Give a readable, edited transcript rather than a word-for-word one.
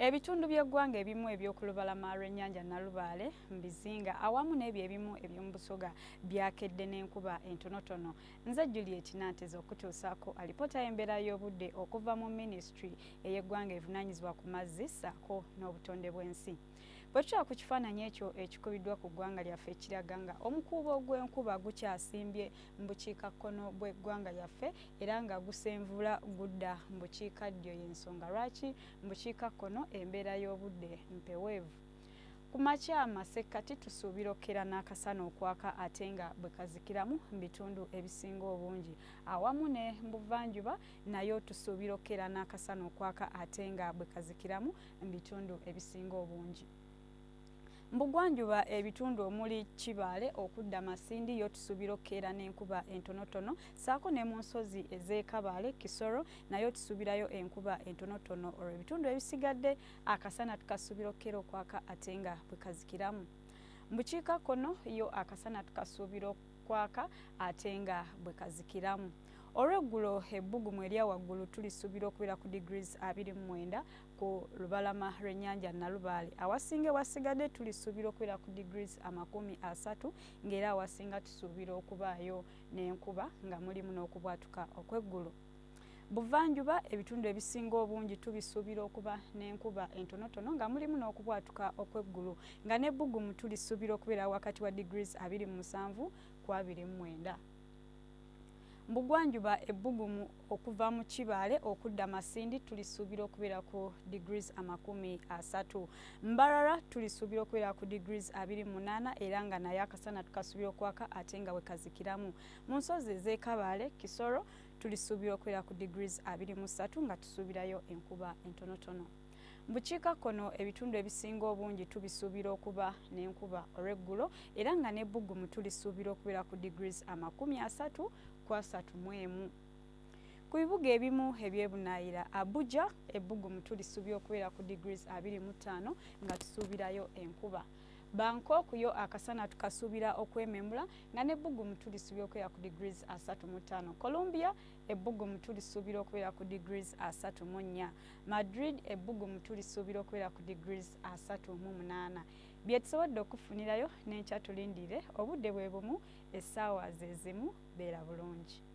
Ebitundu by'eggwanga ebimu eby'okulubalama lw'ennyanja Nalubaale mbizinga awamu n'ebyo ebimu eby'omu Busoga byakedde n'enkuba entonotono. Nze Juliet Nanteza okutuusaako alipoota y'embeera y'obudde okuva mu minisitule ey'eggwanga evunaanyizibwa ku mazzi ssaako n'obutonde bw'ensi. Bwe tutaba ku kifaananyi ekyo ekikubiddwa ku ggwanga lyaffe ekiraga nga omukuubo gw'enkuba gukyasimbye mu bukiikakkono bw'eggwanga lyaffe era nga gusenvula gudda mu bukiikaddyo y'ensonga lwaki mu bukiikakkono embeera y'obudde mpeweevu. Ku makya amasekkati tusuubira okukera n'akasana okwaka ate nga bwe kazikiramu mu bitundu ebisinga obungi. Awamu ne mu buvanjuba nayo tusuubira okukera n'akasana okwaka ate nga bwe kazikiramu mu bitundu ebisinga obungi. Mu bugwanjuba ebitundu omuli Kibaale okudda Masindi yo tusuubira okukera n'enkuba entonotono ssaako ne mu nsozi ez'e Kabaale, Kisoro nayo tusuubirayo enkuba entonotono. Olwo ebitundu ebisigadde akasana tukasuubira okukera okwaka ate nga bwe kazikiramu. Mu bukiikakkono yo akasana tukasuubira okwaka ate nga bwe kazikiramu. Olw'eggulo ebbugumu erya waggulu tulisuubira okubeera ku degrees 29 ku lubalama lw'ennyanja Nalubaale. Awasinga ewasigadde tulisuubira okubeera ku degrees 30 ng'era awasinga tusuubira okubaayo n'enkuba nga mulimu n'okubwatuka okw'eggulu. Buvanjuba ebitundu ebisinga obungi tubisuubira okuba n'enkuba entonotono nga mulimu n'okubwatuka okw'eggulu nga n'ebbugumu tulisuubira okubeera wakati wa degrees 27 ku 29. Mu bugwanjuba ebbugumu okuva mu Kibaale okudda Masindi tulisuubira okubeera ku degrees 30. Mbarara tulisuubira okubeera ku degrees 28 era nga naye akasana tukasuubira okwaka ate nga bwe kazikiramu. Mu nsozi ez'e Kabaale, Kisoro tulisuubira okubeera ku degrees 23 nga tusuubirayo enkuba entonotono. Mu bukiikakkono ebitundu ebisinga obungi tubisuubira okuba n'enkuba olw'eggulo era nga n'ebbugumu tulisuubira okubeera ku degrees 30 ku 31. Ku bibuga ebimu eby'ebunaayira Abuja ebbugumu tulisuubira okubeera ku degrees 25 nga tusuubirayo enkuba. Bangkok yo akasana tukasuubira okwememula nga n'ebbugumu tulisuubira okubeera ku degrees 35. Columbia ebbugumu tulisuubira okubeera ku degrees 34. Madrid ebbugumu tulisuubira okubeera ku degrees 38. Bye tusobodde okufunirayo n'enkya tulindire obudde bwe bumu essaawa ze zimu beera bulungi.